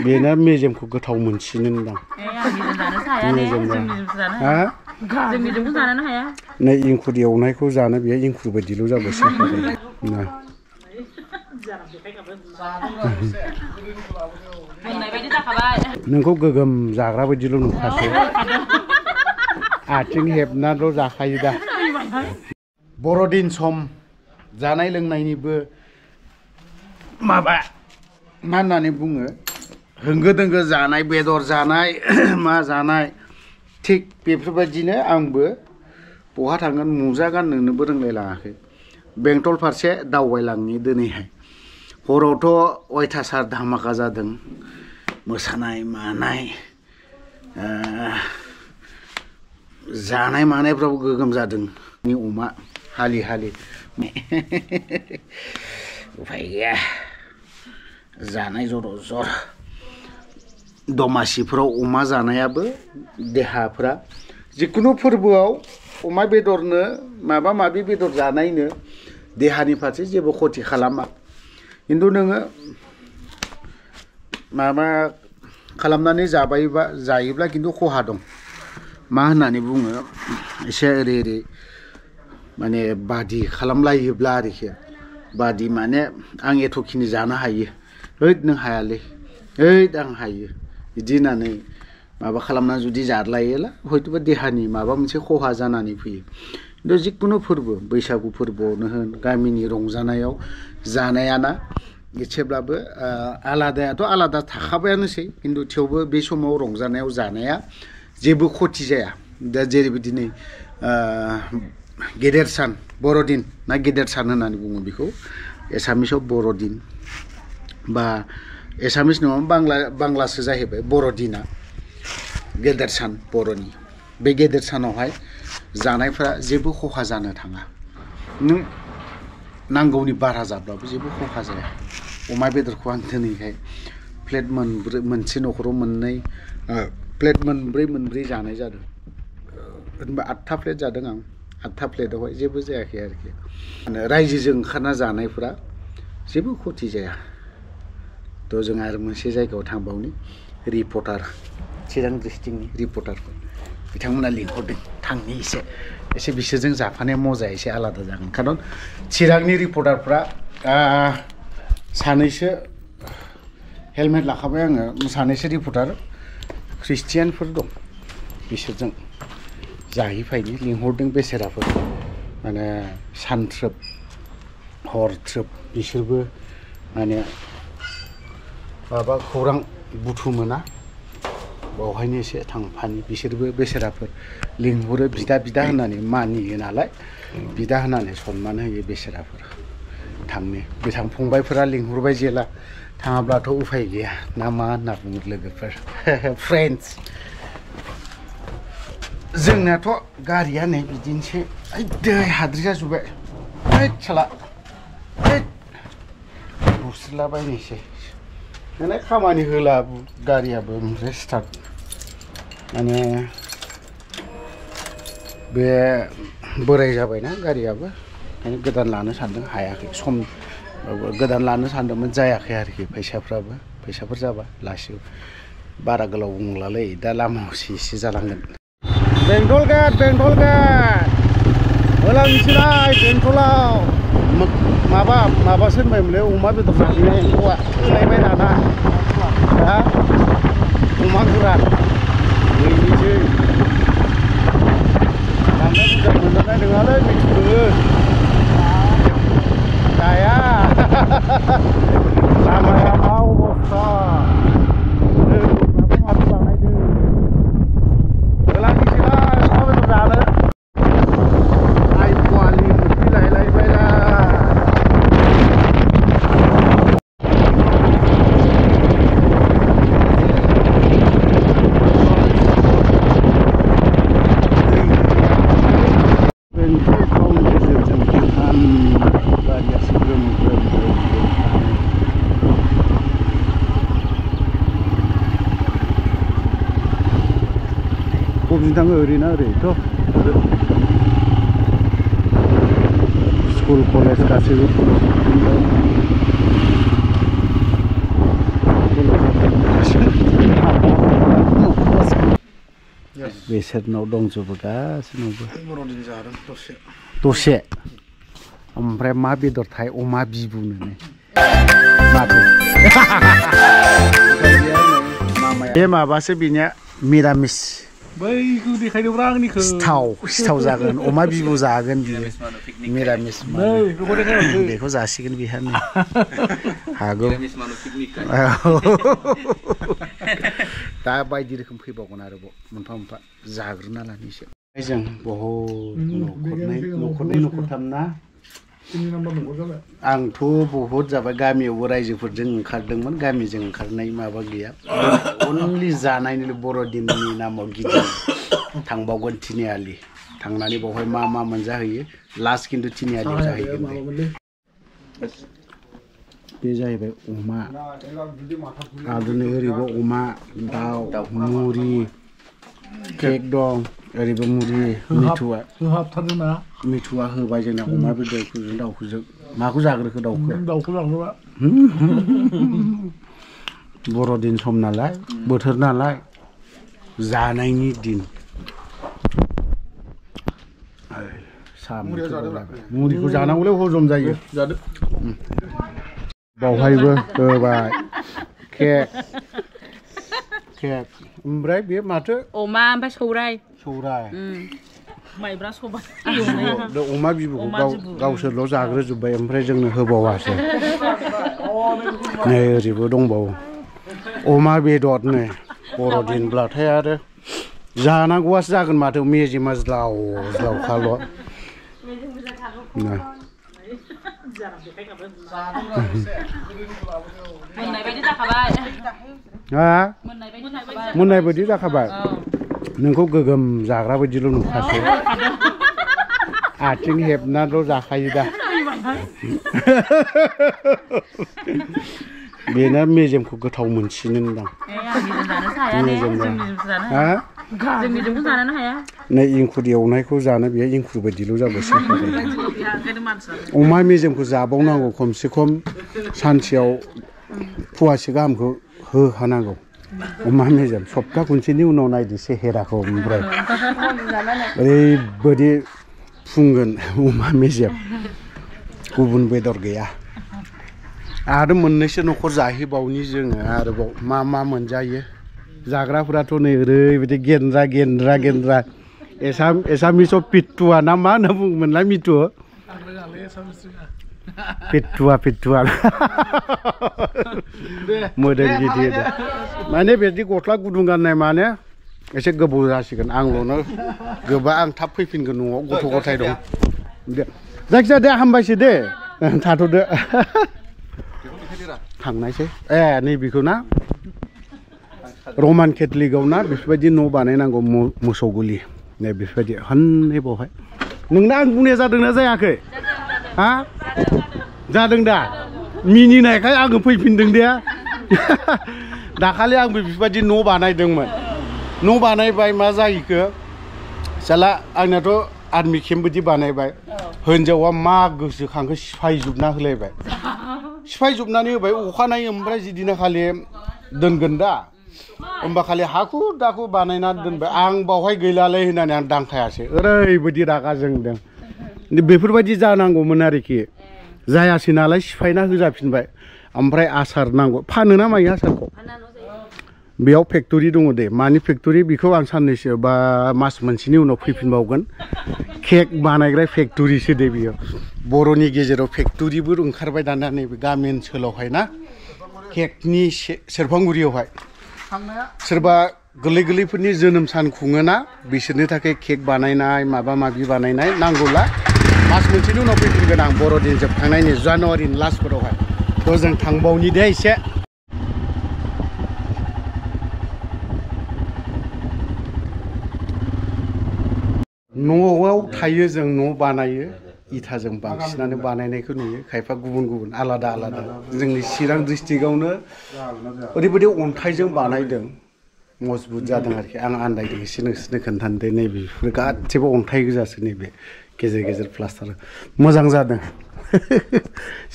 बेना मेजेमखौ गोथाव मोनसिनोदां। जोंनिजोंबो जानो हाया। नै इंखुर एवनायखौ जानो बेयो इंखुर बायदिल' जाबायसो। नोंखौ गोगोम जाग्रा बायदिल' नुखासै। आथिं हेबनानैल' जाखायो दा। बर'दिन सम जानाय लोंनायनिबो माबा मा होननानै बुङो होंगो दोंगो जानाय बेदर जानाय मा जानाय थिग बेफोरबायदिनो आंबो बहा थांगोन मुजा गाननोबो रोंलायलाङाखै बेंटल फारसे दावबायलांनि दिनैहाय हरावथ' अयथासार धामाका जादों मोसानाय मानाय जानाय मानायफ्राबो गोगोम जादों नि अमा हालि हालि उफाय गैया जानाय जर' जर दमासिफोराव अमा जानायाबो देहाफ्रा जिखुनु फोरबोआव अमा बेदरनो माबा माबि बेदर जानायनो देहानि फारसे जेबो खथि खालामा खिन्थु नोङो माबा खालामनानै जायोब्ला खिन्थु खहा दं मा होननानै बुङो एसे ओरै माने बादि खालामलायोब्ला आरोखि बादि माने आं एथ'खिनि जानो हायो हैद नों हायालै हैद आं हायो बिदि होननानै माबा खालामनानै जुदि जालायोला हयथ'बा देहानि माबा मोनसे खहा जानानै फैयो खिन्थु जिखुनु फोरबो बैसागु फोरबोआवनो होन गामिनि रंजानायाव जानायाना एसेब्लाबो आलादायाथ' आलादा थाखाबायानोसै खिन्थु थेवबो बे समाव रंजानायाव जानाया जेबो खथि जाया दा जेरैबायदि नै गेदेर सान बर'दिन ना गेदेर सान होननानै बुङो बेखौ एसामिसाव बर'दिन बा एसामिस नङा बांलासो जाहैबाय बर'दिना गेदेर सान बर'नि बे गेदेर सानावहाय जानायफ्रा जेबो खहा जानो थाङा नों नांगौनि बारा जाब्लाबो जेबो खहा जाया अमा बेदरखौ आं दिनैहाय प्लेट मोनसे न'खराव मोननै प्लेट मोनब्रै जानाय जादों होनबा 8था प्लेट जादों आं 8था प्लेटआवहाय जेबो जायाखै आरोखि रायजोजों ओंखारना जानायफ्रा जेबो खथि जाया थ' जों आरो मोनसे जायगायाव थांबावनि रिपर्टार चिरां डिस्ट्रिक्टनि रिपर्टारफोर बिथांमोना लिंहरदों थांनि एसे बिसोरजों जाफानाय मजाया एसे आलादा जागोन खारन चिरांनि रिपर्टारफ्रा सानैसो हेलमेट लाखाबाय आङो सानैसो रिपर्टार ख्रिस्टियानफोर दं बिसोरजों जाहैफायनि लिंहरदों बेसेराफोर माने सानथ्रोब हरथ्रोब बिसोरबो माने माबा खौरां बुथुमोना बावहायनो एसे थांफानि बिसोरबो बेसेराफोर लिंहरो बिदा होननानै मानियो नालाय बिदा होननानै सनमान होयो बेसेराफोर थांनो बिथां फंबायफोरा लिंहरबाय जेला थाङाब्लाथ' उफाय गैया ना मा होनना बुङो लोगोफोर फ्रेन्डस जोंनाथ' गारिया नै बिदिनोसै दै हाद्रि जाजोब्बाय साला बुस्रिलाबायनोसै माने खामानि होला गारियाबो ओमफ्राय स्टार्ट माने बे बोराय जाबायना गारियाबो ओंखायनो गोदान लानो सानदों हायाखै सम गोदान लानो सानदोंमोन जायाखै आरोखि फैसाफोर जाबा लासिगौ बारा गोलाव बुंलालै दा लामायावसो एसे जालांगोन बेंटल गेट होलांसैलाय बेंटलाव माबासो होनबायमोनलै अमा बेदर जाहैनाय एम्फौआ होलायबाय दाना अमा गोरान गैनोसै बांद्राय बुरजा मोनजानाय नङालै मिथिदोङो जाया लामाया मा अबस्था माबा बानायदों होलांसैलाय अमा बेदर जानो बबेजों थाङो ओरैना ओरैथ' स्कुल कलेज गासैबो बेसोरनाव दंजोबो गासिनावबो बर'दिन जादों दसे ओमफ्राय मा बेदरथाय अमा बिबुनो माथो बे माबासो बिनिया मिरामिस बैखौ देखायदोंब्रा आंनिखौ सिथाव जागोन अमा बिबु जागोन बियो मिरामिस बेखौ जासिगोन बिहा नै हागौ दा बायदि रोखोम फैबावगोन आरोबाव मोनफा मोनफा जाग्रोना लानोसै जों बहुद न'खरनै न'खरथाम ना आंथ' बहुद जाबाय गामियावबो रायजोफोरजों ओंखारदोंमोन गामिजों ओंखारनाय माबा गैया अनलि जानायनि बर'दिननि नामाव गिदिं थांबावगोन तिनिआलि थांनानै बावहाय मा मा मोनजाहैयो लास्ट खिन्थु तिनिआलियाव जाहैगोन बे जाहैबाय अमा आरो नै ओरैबो अमा दाउ मुरि केक दं ओरैबो मुरि मिथुआ होबाय जोंना अमा बेदरफोरजों दाउखौजों माखौ जाग्रोखो दाउखौ जाग्रोबा बर'दिन सम नालाय बोथोर नालाय जानायनि दिन मुरिखौ जानांगौलै हजम जायो बावहायबो होबाय केक ओमफ्राय बे माथो अमा ओमफ्राय सौराय माइब्रा सबाय अमा बिबुखौ गावसोरल' जाग्रोजोब्बाय ओमफ्राय जोंनो होबावासो नै ओरैबो दंबावो अमा बेदरनो बर'दिनब्लाथाय आरो जानांगौआसो जागोन माथो मेजेमा ज्लाव ज्लावखाल' मोननाय बायदि जाखाबाय नोंखौ गोगोम जाग्रा बायदिल' नुखासै आथिं हेबनाल' जाखायो दा बेना मेजेमखौ गोथाव मोनसिनो होनदां जोंनिजोंबो जानोनो हाया नै इंखुर एवनायखौ जानो बेयो इंखुर बायदिल' जाबायसो अमा मेजेमखौ जाबावनांगौ खमसे खम सानसेयाव फवासे गाहामखौ होखानांगौ अमा मेजेम सप्ता खनसेनि उनाव नायदो सेहेराखौ ओमफ्राय ओरैबायदि फुंगोन अमा मेजेम गुबुन बेदर गैया आरो मोननैसो न'खर जाहैबावनि जोङो आरोबाव मा मोनजायो जाग्राफोराथ' नै ओरैबायदि गेन्द्रा एसामिसाव पिट्टुआ ना मा होनना बुङोमोनलाय मिथु पिट्टुआ मोदोम गिदिर माने बिदि गस्ला गुदुं गाननाय माने एसे गोबाव जासिगोन आंल'नो गोबा आं थाब फैफिनगोन न'आव गथ' गथाय दं जायखिजाया दे हामबायसै दे थाथ'दो थांनायसै नैबेखौ ना रमान केथलिकआव ना बेफोरबायदि न' बानायनांगौ मोसौ गलि नै बेफोरबायदि हनै बावहाय नोंना आं बुंनाया जादोंना जायाखै हा जादों दा मिनिनायखाय आङो फैफिनदों दे दाखालि आंबो बेफोरबायदि न' बानायदोंमोन न' बानायबाय मा जाहैखो साला आंनाथ' आर्मि केम्प बायदि बानायबाय हिनजावा मा गोसोखांखो सिफायजोबना होलायबाय सिफायजोबनानै होबाय अखानायै ओमफ्राय जिदिना खालि दोनगोन दा होमबा खालि हाखु दाखु बानायना दोनबाय आं बावहाय गैलालै होननानै आं दांखायासै ओरैबायदि रागा जोंदों बेफोरबायदि जानांगौमोन आरोखि जायासै नालाय सिफायना होजाफिनबाय ओमफ्राय आसार नांगौ फानो ना मायो आसारखौ बेयाव फेक्टरि दङ दे मानि फेक्टरि बेखौ आं साननैसो बा मास मोनसेनि उनाव फैफिनबावगोन केक बानायग्रा फेक्टरिसो दे बियो बर'नि गेजेराव फेक्टरिबो ओंखारबाय दाना नैबे गामि ओनसोलावहाय ना केकनि सेरफांगुरियावहाय सोरबा गोरलैफोरनि जोनोम सान खुङोना बिसोरनि थाखाय केक बानायनाय माबा माबि बानायनाय नांगौला मास मोनसेनि उनाव फैफिनगोन आं बर'दिन जोबखांनायनि जानुवारिनि लास्टफोरावहाय थ' जों थांबावनि दे एसे न'आव थायो जों न' बानायो इथाजों बांसिनानो बानायनायखौ नुयो खायफा गुबुन आलादा जोंनि चिरां डिस्ट्रिक्टआवनो ओरैबायदि अन्थाइजों बानायदों मजबुत जादों आरोखि आं आन्दायदों एसे नोंसोरनो खोन्थानो नैबेफोर गासैबो अन्थाइ गोजासो नैबे गेजेर प्लास्टार मोजां जादों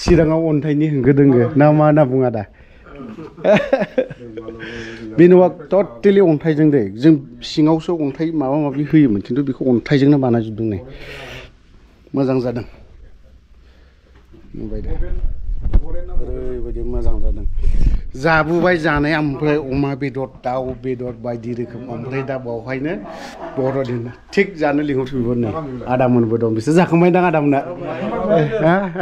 चिराङाव अन्थाइनि होंगो दोंगो ना मा होनना बुङा दा बे न'आ टटेलि अन्थाइजों दे जों सिङावसो अन्थाइ माबा माबि होयोमोन खिन्थु बेखौ अन्थाइजोंनो बानायजोबदों नै मोजां जादों नुबाय दा ओरैबायदि मोजां जादों जाबोबाय जानाय ओमफ्राय अमा बेदर दाउ बेदर बायदि रोखोम ओमफ्राय दा बावहायनो बर'दिन थिग जानो लिंहरफिनबाय नै आदामोनबो दं बिसोर जाखांबाय दां आदामोना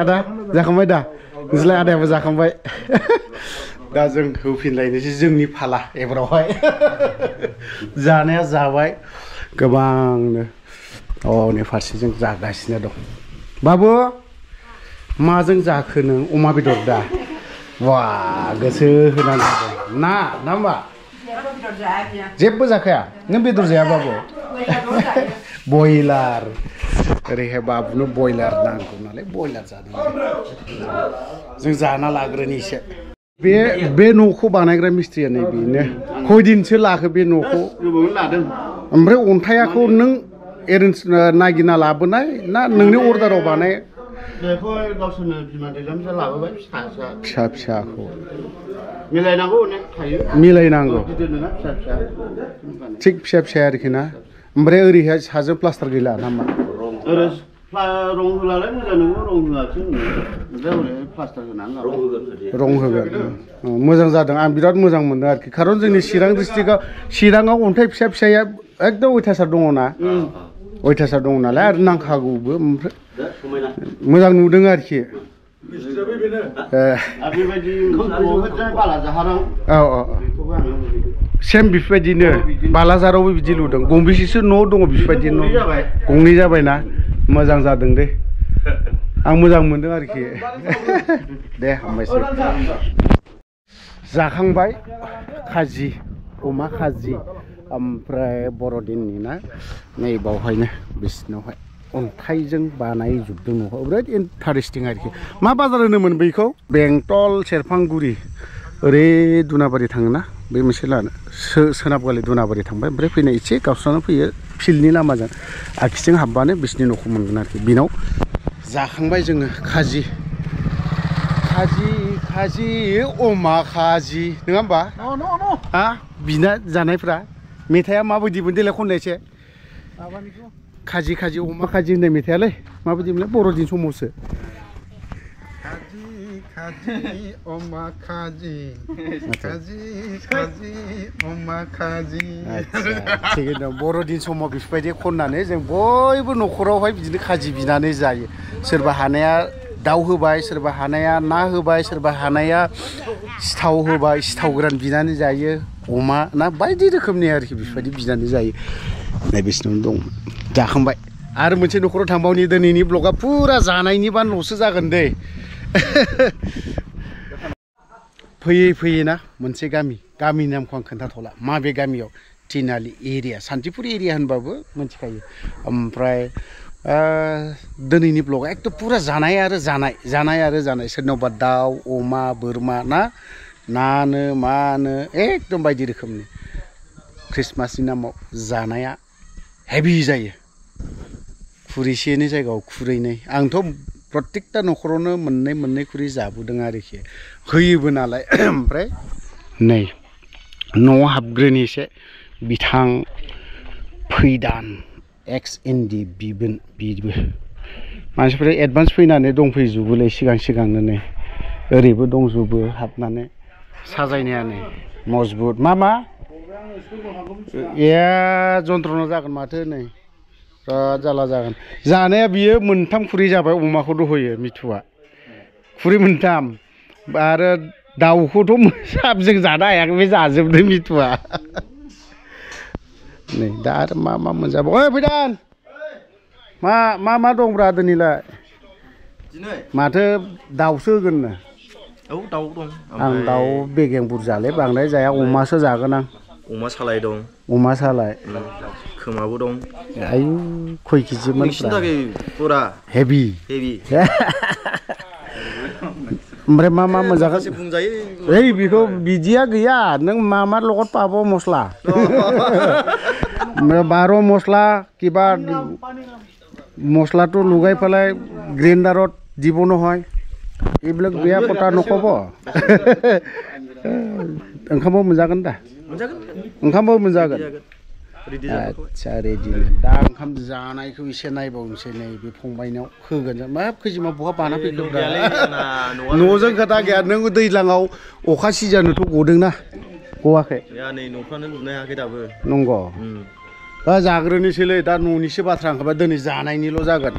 आदा जाखांबाय दा नोंसोरलाय आदायाबो जाखांबाय दा जों होफिनलायनोसै जोंनि फाला एबारावहाय जानाया जाबाय गोबांनो नै फारसेजों जागासिनो दं बाबु माजों जाखो नों अमा बेदर दा वा गोसो होनानै जादों ना होमबा जेबो जाखाया नों बेदर जाया बाबु बयलार ओरैहाय बाबुनो बयलार नांगौ नालाय बयलार जादों जों जाना लाग्रोनि एसे बे न'खौ बानायग्रा मिस्ट्रिया नै बेनो खयदिनसो लाखो बे न'खौ लादों ओमफ्राय अन्थाइखौ नों एरेन्ज नागिरना लाबोनाय ना नोंनि अर्डाराव बानाय बेखौ गावसोरनो बिमा दैलामजों लाबोबाय फिसा फिसाखौ मिलायनांगौ अनेक थायो मिलायनांगौ थिग फिसा फिसा आरोखि ना ओमफ्राय ओरैहाय साजों प्लास्टार गैला नामा ओरै रं होलालाय मोजां नंगौ रं होआखै ओमफ्राय ओरै प्लास्टार होनानै रं होगोन मोजां जादों आं बिराद मोजां मोनदों आरोखि खारन जोंनि चिरां डिस्ट्रिक्टआव चिराङाव अन्थाइ फिसा फिसाया एकदम अयथासार दङ ना अयथासार दङ नालाय आरो नांखागौबो ओमफ्राय मोजां नुदों आरोखि सेम बेफोरबायदिनो बालाजारावबो बिदि लुदों गंबेसेसो न' दङ बेफोरबायदि न' गंनै जाबायना मोजां जादों दे आं मोजां मोनदों आरोखि दे हामबायसै जाखांबाय खाजि अमा खाजि ओमफ्राय बर'दिननि ना नै बावहायनो बिसिनावहाय अन्थाइजों बानायजोबदों न'खौ बिराद इन्टारेस्टिं आरोखि मा बाजार होनोमोन बैखौ बेंटल सेरफांगुरि ओरै दुनाबारि थाङोना बे मोनसे लानो सोनाबगालि दुनाबारि थांबाय ओमफ्राय फैनाय एसे गावस्रानो फैयो फिल्डनि लामाजों आखिजों हाबबानो बिसिनि न'खौ मोनगोन आरोखि बेनाव जाखांबाय जोङो खाजि अमा खाजि नङा होमबा हा बिना जानायफ्रा मेथाइआ माबायदिमोन देलाय खननायसै खाजि अमा खाजि होननाय मेथाइआलै माबायदिमोनलाय बर'दिन समावसो खाजि अमा खाजि अमा खाजि थिगैनो दं बर'दिन समाव बेफोरबायदि खननानै जों बयबो न'खरावहाय बिदिनो खाजि बिनानै जायो सोरबा हानाया दाउ होबाय सोरबा हानाया ना होबाय सोरबा हानाया सिथाव होबाय सिथाव गोरान बिनानै जायो अमा ना बायदि रोखोमनि आरोखि बेफोरबायदि बिनानै जायो नै बिसिनावनो दं जाखांबाय आरो मोनसे न'खराव थांबावनि दिनैनि ब्लगा फुरा जानायनिबा न'सो जागोन दे फैयै ना मोनसे गामिनि नामखौ आं खोन्थाथ'ला माबे गामियाव तिनालि एरिया सान्तिपुर एरिया होनबाबो मिथिखायो ओमफ्राय दिनैनि ब्लगा एकदम फुरा जानाय आरो जानाय सोरनावबा दाउ अमा बोरमा नानो मानो एकदम बायदि रोखोमनि ख्रिस्टमासनि नामाव जानाया हेभि जायो खुरैसेनि जायगायाव खुरैनै आंथ' प्रत्येकता न'खरावनो मोननै खुरै जाबोदों आरोखि होयोबो नालाय ओमफ्राय नै न'आव हाबग्रोनि एसे बिथां फैदान एक्स एनडि बिबो मानसिफोरा एडभान्स फैनानै दंफैजोबोलै सिगांनो नै ओरैबो दंजोबो हाबनानै साजायनायानो मजबुत मा जन्थ्रना जागोन माथो नै बिराद जारला जागोन जानाया बियो मोनथाम खुरै जाबाय अमाखौ दहयो मिथुआ खुरै मोनथाम आरो दाउखौथ' साबजों जानो हायाखै बे जाजोबदों मिथुआ नै दा आरो मा मोनजाबाव ओइ फैदान मा दंब्रा दिनैलाय माथो दाउसो होगोननो औ दाउ दं आं दाउ बेगें बुरजालै बांद्राय जाया अमासो जागोन आं अमा सालाय दं अमा सालाय खोमाबो दं आयु खय केजिमोन फुरा हेभि ओमफ्राय मा मोनजागोन बुंजायो ओइ बेखौ बिदिया गैया नों मा লগত पाब मस्ला 12 मस्ला কিবা মছলাটো লগাই পেলাই গ্ৰাইণ্ডাৰত দিব নহয় Iblok biya kota nokobo. Engkau menjagan dah. Engkau menjagan. Acha ready. Da engkam जानायखौ इसे नायबावनोसै नै बे फंबायनाव होगोन मा खैजिमा बहा बाना फैखोब्रा न'जों खोथा गैया नों दैज्लाङाव अखा सिजानोथ' गदोंना गवाखै या नै न'फ्रानो लुनो हायाखै दाबो नंगौ दा जाग्रोनोसैलै दा न'निसो बाथ्रा ओंखारबाय दिनै जानायनिल' जागोन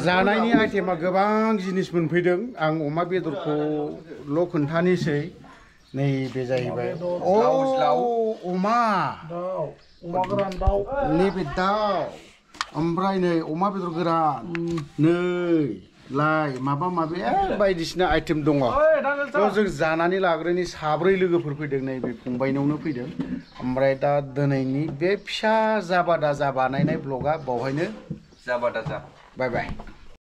जानायनि आइटेमा गोबां जिनिस मोनफैदों आं अमा बेदरखौल' खोन्थानोसै नैबे जाहैबाय अमा गोरान दाउ नैबे दाउ ओमफ्राय नै अमा बेदर गोरान नै लाइ माबा माबि बायदिसिना आइटेम दङ जों जानानै लाग्रोनि साब्रै लोगोफोर फैदों नैबे फंबायनावनो फैदों ओमफ्राय दा दिनैनि बे फिसा जाबादा जा बानायनाय ब्लगा बावहायनो जाबादा जा बाय बाय